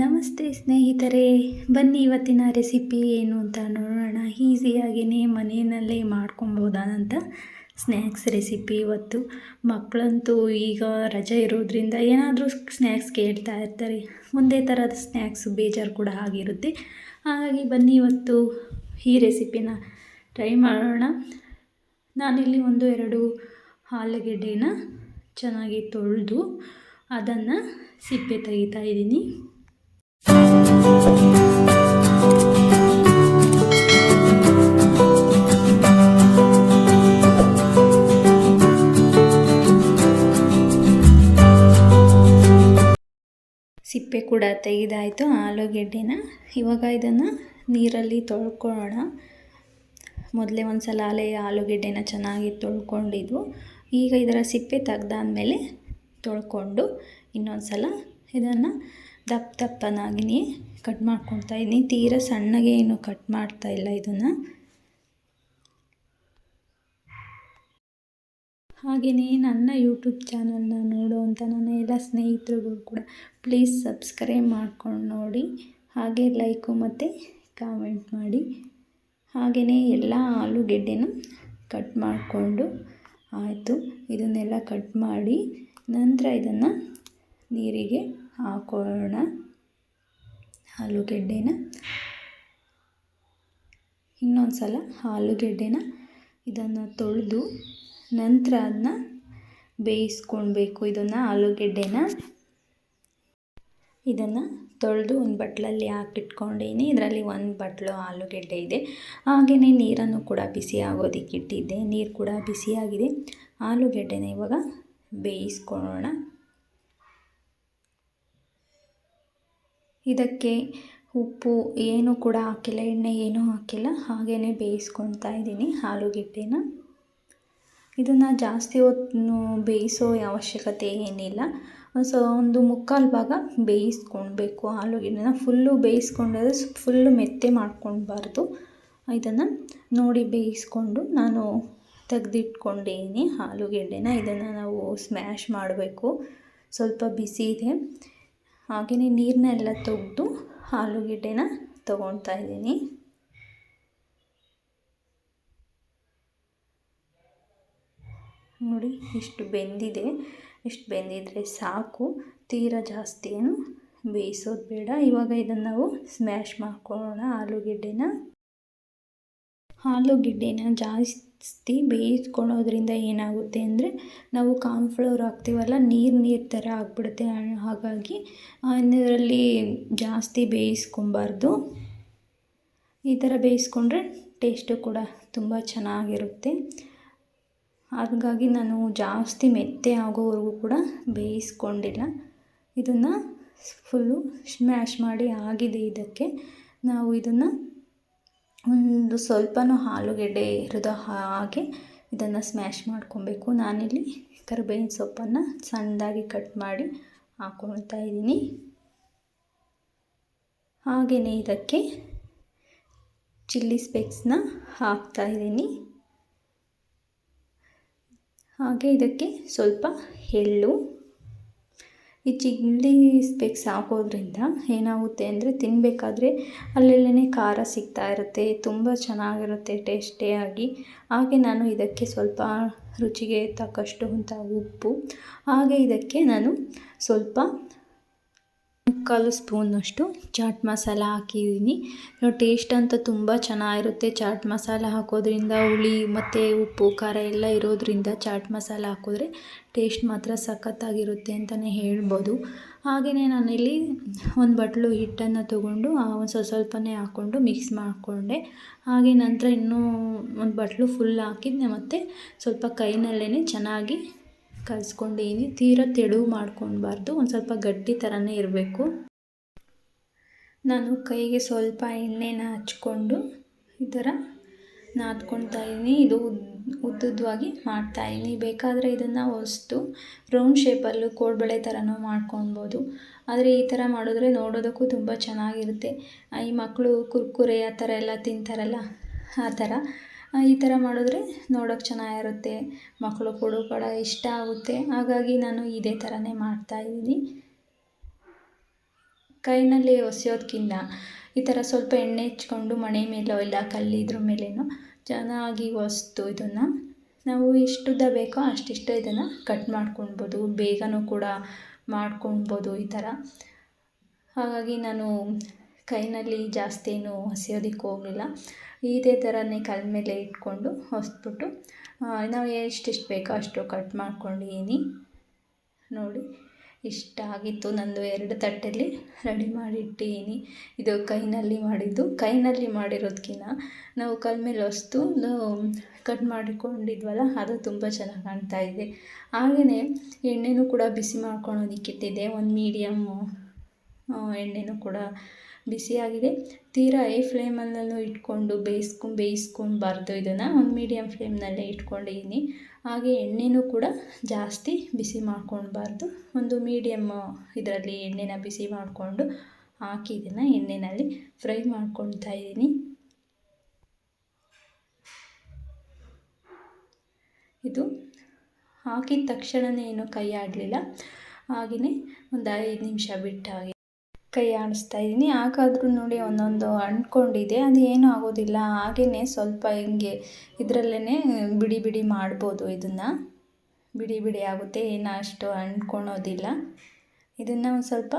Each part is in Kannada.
ನಮಸ್ತೆ ಸ್ನೇಹಿತರೆ, ಬನ್ನಿ ಇವತ್ತಿನ ರೆಸಿಪಿ ಏನು ಅಂತ ನೋಡೋಣ. ಈಸಿಯಾಗಿಯೇ ಮನೆಯಲ್ಲೇ ಮಾಡ್ಕೊಬೋದಾದಂಥ ಸ್ನ್ಯಾಕ್ಸ್ ರೆಸಿಪಿ ಇವತ್ತು. ಮಕ್ಕಳಂತೂ ಈಗ ರಜೆ ಇರೋದ್ರಿಂದ ಏನಾದರೂ ಸ್ನ್ಯಾಕ್ಸ್ ಕೇಳ್ತಾ ಇರ್ತಾರೆ. ಒಂದೇ ಥರದ ಸ್ನ್ಯಾಕ್ಸ್ ಬೇಜಾರು ಕೂಡ ಆಗಿರುತ್ತೆ. ಹಾಗಾಗಿ ಬನ್ನಿ ಇವತ್ತು ಈ ರೆಸಿಪಿನ ಟ್ರೈ ಮಾಡೋಣ. ನಾನಿಲ್ಲಿ 1-2 ಆಲೂಗೆಡ್ಡೆನ ಚೆನ್ನಾಗಿ ತೊಳೆದು ಅದನ್ನು ಸಿಪ್ಪೆ ತೆಗಿತಾ ಇದ್ದೀನಿ. ಸಿಪ್ಪೆ ಕೂಡ ತೆಗೆದಾಯಿತು ಆಲೂಗೆಡ್ಡೆನ. ಇವಾಗ ಇದನ್ನು ನೀರಲ್ಲಿ ತೊಳ್ಕೊಳ್ಳೋಣ. ಮೊದಲೇ ಒಂದು ಸಲ ಆಲೂಗೆಡ್ಡೆನ ಚೆನ್ನಾಗಿ ತೊಳ್ಕೊಂಡಿದ್ದು. ಈಗ ಇದರ ಸಿಪ್ಪೆ ತೆಗೆದಾದ್ಮೇಲೆ ತೊಳ್ಕೊಂಡು ಇನ್ನೊಂದು ಸಲ ಇದನ್ನು ದಪ್ಪನಾಗಿ ಕಟ್ ಮಾಡ್ಕೊತಾ ಇದ್ದೀನಿ. ತೀರಾ ಸಣ್ಣಗೆ ಏನು ಕಟ್ ಮಾಡ್ತಾ ಇಲ್ಲ ಇದನ್ನು. ಹಾಗೆಯೇ ನನ್ನ ಯೂಟ್ಯೂಬ್ ಚಾನಲ್ನ ನೋಡುವಂಥ ನನ್ನ ಎಲ್ಲ ಸ್ನೇಹಿತರುಗಳು ಕೂಡ ಪ್ಲೀಸ್ ಸಬ್ಸ್ಕ್ರೈಬ್ ಮಾಡ್ಕೊಂಡು ನೋಡಿ, ಹಾಗೆ ಲೈಕು ಮತ್ತು ಕಾಮೆಂಟ್ ಮಾಡಿ. ಹಾಗೆಯೇ ಎಲ್ಲ ಆಲೂಗೆಡ್ಡೆನೂ ಕಟ್ ಮಾಡಿಕೊಂಡು ಆಯಿತು. ಇದನ್ನೆಲ್ಲ ಕಟ್ ಮಾಡಿ ನಂತರ ಇದನ್ನು ನೀರಿಗೆ ಹಾಕೊಳ್ಳೋಣ. ಆಲೂಗೆಡ್ಡೆನ ಇನ್ನೊಂದು ಸಲ ಆಲೂಗೆಡ್ಡೆನ ಇದನ್ನು ತೊಳೆದು ನಂತರ ಅದನ್ನ ಬೇಯಿಸ್ಕೊಳ್ಬೇಕು. ಇದನ್ನು ತೊಳೆದು ಒಂದು ಬಟ್ಲಲ್ಲಿ ಹಾಕಿಟ್ಕೊಂಡಿದ್ದೀನಿ. ಇದರಲ್ಲಿ 1 ಬಟ್ಲು ಆಲೂಗೆಡ್ಡೆ ಇದೆ. ಹಾಗೆಯೇ ನೀರನ್ನು ಕೂಡ ಬಿಸಿ ಆಗೋದಕ್ಕೆ ಇಟ್ಟಿದ್ದೆ. ನೀರು ಕೂಡ ಬಿಸಿಯಾಗಿದೆ. ಆಲೂಗೆಡ್ಡೆನ ಇವಾಗ ಬೇಯಿಸ್ಕೊಳ್ಳೋಣ. ಇದಕ್ಕೆ ಉಪ್ಪು ಏನೂ ಕೂಡ ಹಾಕಿಲ್ಲ, ಎಣ್ಣೆ ಏನೂ ಹಾಕಿಲ್ಲ, ಹಾಗೆಯೇ ಬೇಯಿಸ್ಕೊಳ್ತಾ ಇದ್ದೀನಿ ಆಲೂಗೆಡ್ಡೆನ. ಇದನ್ನು ಜಾಸ್ತಿ ಹೊತ್ತು ಬೇಯಿಸೋ ಅವಶ್ಯಕತೆ ಏನಿಲ್ಲ. ಒಂದು 3/4 ಭಾಗ ಬೇಯಿಸ್ಕೊಳ್ಬೇಕು ಆಲೂಗೆಡ್ಡೆನ. Full ಬೇಯಿಸ್ಕೊಂಡ್ರೆ full ಮೆತ್ತೆ ಮಾಡ್ಕೊಳ್ಬಾರ್ದು. ಇದನ್ನು ನೋಡಿ ಬೇಯಿಸ್ಕೊಂಡು ನಾನು ತೆಗೆದಿಟ್ಕೊಂಡಿದ್ದೀನಿ ಆಲೂಗೆಡ್ಡೆನ. ಇದನ್ನು ನಾವು ಸ್ಮ್ಯಾಶ್ ಮಾಡಬೇಕು. ಸ್ವಲ್ಪ ಬಿಸಿ ಇದೆ. ಹಾಗೆಯೇ ನೀರನ್ನೆಲ್ಲ ತೆಗೆದು ಆಲೂಗೆಡ್ಡೆನ ತೊಗೊಳ್ತಾ ಇದ್ದೀನಿ. ನೋಡಿ ಇಷ್ಟು ಬೆಂದಿದೆ. ಇಷ್ಟು ಬೆಂದಿದ್ರೆ ಸಾಕು, ತೀರಾ ಜಾಸ್ತಿ ಏನು ಬೇಯಿಸೋದು ಬೇಡ. ಇವಾಗ ಇದನ್ನು ನಾವು ಸ್ಮ್ಯಾಶ್ ಮಾಡ್ಕೊಳ್ಳೋಣ. ಆಲೂಗೆಡ್ಡೆನ ಜಾಸ್ತಿ ಬೇಯಿಸ್ಕೊಳ್ಳೋದ್ರಿಂದ ಏನಾಗುತ್ತೆ ಅಂದರೆ ನಾವು ಕಾರ್ನ್ಫ್ಲವರ್ ಹಾಕ್ತೀವಲ್ಲ, ನೀರು ಥರ ಆಗಿಬಿಡುತ್ತೆ. ಹಾಗಾಗಿ ಇದರಲ್ಲಿ ಜಾಸ್ತಿ ಬೇಯಿಸ್ಕೊಬಾರ್ದು. ಈ ಥರ ಬೇಯಿಸ್ಕೊಂಡ್ರೆ ಟೇಸ್ಟು ಕೂಡ ತುಂಬ ಚೆನ್ನಾಗಿರುತ್ತೆ. ಹಾಗಾಗಿ ನಾನು ಜಾಸ್ತಿ ಮೆತ್ತೆ ಆಗೋವರೆಗೂ ಕೂಡ ಬೇಯಿಸ್ಕೊಂಡಿಲ್ಲ. ಇದನ್ನು ಫುಲ್ಲು ಸ್ಮ್ಯಾಶ್ ಮಾಡಿ ಆಗಿದೆ. ಇದಕ್ಕೆ ನಾವು ಇದನ್ನು ಒಂದು ಸ್ವಲ್ಪನೂ ಆಲೂಗೆಡ್ಡೆ ಇರೋದು ಹಾಗೆ ಇದನ್ನು ಸ್ಮ್ಯಾಶ್ ಮಾಡ್ಕೊಬೇಕು. ನಾನಿಲ್ಲಿ ಕರಿಬೇವಿನ ಸೊಪ್ಪನ್ನು ಸಣ್ಣದಾಗಿ ಕಟ್ ಮಾಡಿ ಹಾಕ್ಕೊಳ್ತಾ ಇದ್ದೀನಿ. ಹಾಗೆಯೇ ಇದಕ್ಕೆ ಚಿಲ್ಲಿ ಸ್ಪೆಕ್ಸ್ನ ಹಾಕ್ತಾ ಇದ್ದೀನಿ. ಹಾಗೆ ಇದಕ್ಕೆ ಸ್ವಲ್ಪ ಎಳ್ಳು. ಈ ಚಿಲ್ಲಿ ಸ್ಪೆಕ್ಸ್ ಹಾಕೋದ್ರಿಂದ ಏನಾಗುತ್ತೆ ಅಂದರೆ ತಿನ್ನಬೇಕಾದ್ರೆ ಅಲ್ಲೆಲ್ಲೇ ಖಾರ ಸಿಗ್ತಾ ಇರುತ್ತೆ, ತುಂಬ ಚೆನ್ನಾಗಿರುತ್ತೆ ಟೇಸ್ಟಿಯಾಗಿ. ಹಾಗೆ ನಾನು ಇದಕ್ಕೆ ಸ್ವಲ್ಪ ರುಚಿಗೆ ತಕ್ಕಷ್ಟು ಅಂತ ಉಪ್ಪು, ಹಾಗೆ ಇದಕ್ಕೆ ನಾನು ಸ್ವಲ್ಪ 1/4 ಸ್ಪೂನಷ್ಟು ಚಾಟ್ ಮಸಾಲ ಹಾಕಿದ್ದೀನಿ. ಟೇಸ್ಟ್ ಅಂತ ತುಂಬ ಚೆನ್ನಾಗಿರುತ್ತೆ. ಚಾಟ್ ಮಸಾಲ ಹಾಕೋದ್ರಿಂದ ಹುಳಿ ಮತ್ತು ಉಪ್ಪು ಖಾರ ಎಲ್ಲ ಇರೋದ್ರಿಂದ ಚಾಟ್ ಮಸಾಲ ಹಾಕಿದ್ರೆ ಟೇಸ್ಟ್ ಮಾತ್ರ ಸಖತ್ತಾಗಿರುತ್ತೆ ಅಂತಲೇ ಹೇಳ್ಬೋದು. ಹಾಗೆಯೇ ನಾನಿಲ್ಲಿ 1 ಬಟ್ಲು ಹಿಟ್ಟನ್ನು ತೊಗೊಂಡು ಸ್ವಲ್ಪನೇ ಹಾಕ್ಕೊಂಡು ಮಿಕ್ಸ್ ಮಾಡಿಕೊಂಡೆ. ಹಾಗೆ ನಂತರ ಇನ್ನೂ 1 ಬಟ್ಲು ಫುಲ್ ಹಾಕಿದ್ದೆ ಮತ್ತು ಸ್ವಲ್ಪ ಕೈನಲ್ಲೇ ಚೆನ್ನಾಗಿ ಕಲಿಸ್ಕೊಂಡಿದ್ದೀನಿ. ತೀರಾ ತೆಳು ಮಾಡ್ಕೊಳ್ಬಾರ್ದು, ಒಂದು ಸ್ವಲ್ಪ ಗಟ್ಟಿ ಥರನೇ ಇರಬೇಕು. ನಾನು ಕೈಗೆ ಸ್ವಲ್ಪ ಎಣ್ಣೆನ ಹಚ್ಕೊಂಡು ಈ ಥರ ನಾದ್ಕೊಳ್ತಾ ಇದ್ದೀನಿ. ಇದು ಉದ್ದುದ್ದವಾಗಿ ಮಾಡ್ತಾಯಿದ್ದೀನಿ. ಬೇಕಾದರೆ ಇದನ್ನು ಹೊಸ್ತು ರೌಂಡ್ ಶೇಪಲ್ಲೂ ಕೋಡ್ಬಳೆ ಥರನೂ ಮಾಡ್ಕೊಳ್ಬೋದು. ಆದರೆ ಈ ಥರ ಮಾಡಿದ್ರೆ ನೋಡೋದಕ್ಕೂ ತುಂಬ ಚೆನ್ನಾಗಿರುತ್ತೆ. ಈ ಮಕ್ಕಳು ಕುರ್ಕುರೆ ಆ ಥರ ಎಲ್ಲ ತಿಂತಾರಲ್ಲ, ಆ ಥರ ಈ ಥರ ಮಾಡಿದ್ರೆ ನೋಡೋಕ್ಕೆ ಚೆನ್ನಾಗಿರುತ್ತೆ, ಮಕ್ಕಳು ಕೂಡ ಇಷ್ಟ ಆಗುತ್ತೆ. ಹಾಗಾಗಿ ನಾನು ಇದೇ ಥರನೇ ಮಾಡ್ತಾಯಿದ್ದೀನಿ. ಕೈನಲ್ಲಿ ಒಸೆಯೋದಕ್ಕಿಂತ ಈ ಥರ ಸ್ವಲ್ಪ ಎಣ್ಣೆ ಹಚ್ಕೊಂಡು ಮಣೆ ಮೇಲೋ ಇಲ್ಲ ಕಲ್ಲಿದ್ರ ಮೇಲೇನೋ ಚೆನ್ನಾಗಿ ಒಸ್ದು ಇದನ್ನು ನಾವು ಎಷ್ಟುದ್ದ ಬೇಕೋ ಅಷ್ಟಿಷ್ಟು ಇದನ್ನು ಕಟ್ ಮಾಡ್ಕೊಳ್ಬೋದು, ಬೇಗನೂ ಕೂಡ ಮಾಡ್ಕೊಳ್ಬೋದು ಈ ಥರ. ಹಾಗಾಗಿ ನಾನು ಕೈನಲ್ಲಿ ಜಾಸ್ತಿ ಏನು ಹೊಸೆಯೋದಕ್ಕೆ ಹೋಗಲಿಲ್ಲ. ಇದೇ ಥರನೇ ಕಲ್ಲ ಮೇಲೆ ಇಟ್ಕೊಂಡು ಹೊಸ್ಬಿಟ್ಟು ನಾವು ಎಷ್ಟೆಷ್ಟು ಬೇಕೋ ಅಷ್ಟು ಕಟ್ ಮಾಡ್ಕೊಂಡಿದ್ದೀನಿ. ನೋಡಿ ಇಷ್ಟ ಆಗಿತ್ತು. ನಂದು 2 ತಟ್ಟೆಯಲ್ಲಿ ರೆಡಿ ಮಾಡಿ ಇಟ್ಟಿದ್ದೀನಿ. ಇದು ಕೈನಲ್ಲಿ ಮಾಡಿದ್ದು. ಕೈನಲ್ಲಿ ಮಾಡಿರೋದಕ್ಕಿಂತ ನಾವು ಕಲ್ಲ ಮೇಲೆ ಹೊಸ್ದು ಕಟ್ ಮಾಡಿಕೊಂಡಿದ್ವಲ್ಲ ಅದು ತುಂಬ ಚೆನ್ನಾಗಿ ಕಾಣ್ತಾ ಇದೆ. ಹಾಗೆಯೇ ಎಣ್ಣೆನೂ ಕೂಡ ಬಿಸಿ ಮಾಡ್ಕೊಳೋದಕ್ಕೆ ಇಟ್ಟಿದ್ದೆ. ಒಂದು ಮೀಡಿಯಮ್ಮು ಎಣ್ಣೆನೂ ಕೂಡ ಬಿಸಿಯಾಗಿದೆ. ತೀರಾ ಹೈ ಫ್ಲೇಮಲ್ಲೂ ಇಟ್ಕೊಂಡು ಬೇಯಿಸ್ಕೊಳ್ಬಾರ್ದು. ಇದನ್ನು ಒಂದು ಮೀಡಿಯಮ್ ಫ್ಲೇಮ್ನಲ್ಲೇ ಇಟ್ಕೊಂಡಿದ್ದೀನಿ. ಹಾಗೆ ಎಣ್ಣೆನೂ ಕೂಡ ಜಾಸ್ತಿ ಬಿಸಿ ಮಾಡ್ಕೊಳ್ಬಾರ್ದು. ಒಂದು ಮೀಡಿಯಮ್ ಇದರಲ್ಲಿ ಎಣ್ಣೆನ ಬಿಸಿ ಮಾಡಿಕೊಂಡು ಹಾಕಿ ಇದನ್ನು ಎಣ್ಣೆಯಲ್ಲಿ ಫ್ರೈ ಮಾಡ್ಕೊಳ್ತಾ ಇದ್ದೀನಿ. ಇದು ಹಾಕಿದ ತಕ್ಷಣವೇ ಏನು ಕೈ ಆಡಲಿಲ್ಲ, ಹಾಗೆಯೇ ಒಂದು 5 ನಿಮಿಷ ಬಿಟ್ಟು ಹಾಗೆ ಕೈ ಆಡಿಸ್ತಾ ಇದ್ದೀನಿ. ಹಾಗಾದ್ರೂ ನೋಡಿ ಒಂದೊಂದು ಅಂಟ್ಕೊಂಡಿದೆ, ಅದು ಏನೂ ಆಗೋದಿಲ್ಲ. ಹಾಗೆಯೇ ಸ್ವಲ್ಪ ಹಿಂಗೆ ಇದರಲ್ಲೇ ಬಿಡಿ ಬಿಡಿ ಮಾಡ್ಬೋದು. ಇದನ್ನು ಬಿಡಿ ಬಿಡಿ ಆಗುತ್ತೆ, ಏನು ಅಷ್ಟು ಅಂಟ್ಕೊಳೋದಿಲ್ಲ. ಇದನ್ನು ಒಂದು ಸ್ವಲ್ಪ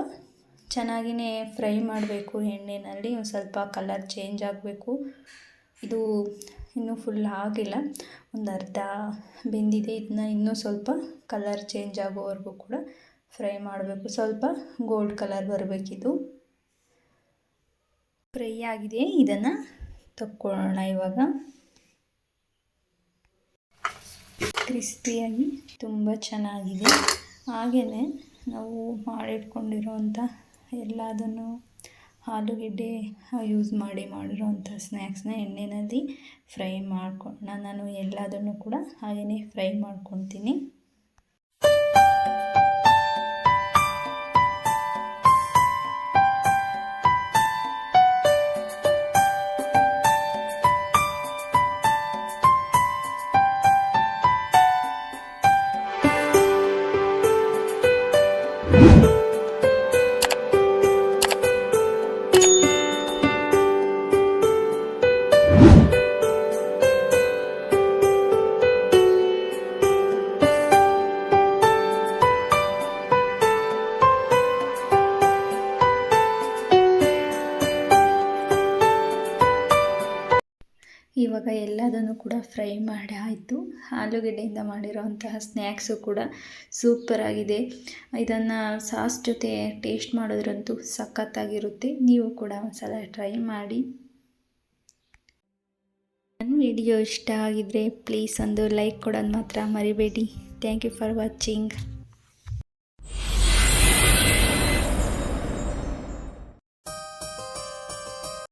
ಚೆನ್ನಾಗಿಯೇ ಫ್ರೈ ಮಾಡಬೇಕು ಎಣ್ಣೆಯಲ್ಲಿ. ಒಂದು ಸ್ವಲ್ಪ ಕಲರ್ ಚೇಂಜ್ ಆಗಬೇಕು. ಇದು ಇನ್ನೂ ಫುಲ್ ಆಗಿಲ್ಲ, ಒಂದು ಅರ್ಧ ಬೆಂದಿದೆ. ಇದನ್ನ ಇನ್ನೂ ಸ್ವಲ್ಪ ಕಲರ್ ಚೇಂಜ್ ಆಗೋವರೆಗೂ ಕೂಡ ಫ್ರೈ ಮಾಡಬೇಕು. ಸ್ವಲ್ಪ ಗೋಲ್ಡ್ ಕಲರ್ ಬರಬೇಕಿದು. ಫ್ರೈ ಆಗಿದೆ, ಇದನ್ನು ತಕ್ಕೊಳ್ಳೋಣ ಇವಾಗ. ಕ್ರಿಸ್ಪಿಯಾಗಿ ತುಂಬ ಚೆನ್ನಾಗಿದೆ. ಹಾಗೆಯೇ ನಾವು ಮಾಡಿಟ್ಕೊಂಡಿರೋಂಥ ಎಲ್ಲದನ್ನು ಆಲೂಗೆಡ್ಡೆ ಯೂಸ್ ಮಾಡಿರೋಂಥ ಸ್ನ್ಯಾಕ್ಸ್ನ ಎಣ್ಣೆಯಲ್ಲಿ ಫ್ರೈ ಮಾಡ್ಕೊಂಡು ನಾನು ಎಲ್ಲದನ್ನು ಕೂಡ ಹಾಗೆಯೇ ಫ್ರೈ ಮಾಡ್ಕೊತೀನಿ. ಇವಾಗ ಎಲ್ಲದನ್ನು ಕೂಡ ಫ್ರೈ ಮಾಡಿ ಆಯಿತು. ಆಲೂಗೆಡ್ಡೆಯಿಂದ ಮಾಡಿರೋಂತಹ ಸ್ನ್ಯಾಕ್ಸು ಕೂಡ ಸೂಪರಾಗಿದೆ. ಇದನ್ನು ಸಾಸ್ ಜೊತೆ ಟೇಸ್ಟ್ ಮಾಡೋದ್ರಂತೂ ಸಖತ್ತಾಗಿರುತ್ತೆ. ನೀವು ಕೂಡ ಒಂದ್ಸಲ ಟ್ರೈ ಮಾಡಿ. ನನ್ನ ವಿಡಿಯೋ ಇಷ್ಟ ಆಗಿದ್ದರೆ ಪ್ಲೀಸ್ ಒಂದು ಲೈಕ್ ಕೊಡೋದು ಮಾತ್ರ ಮರಿಬೇಡಿ. Thank you for watching.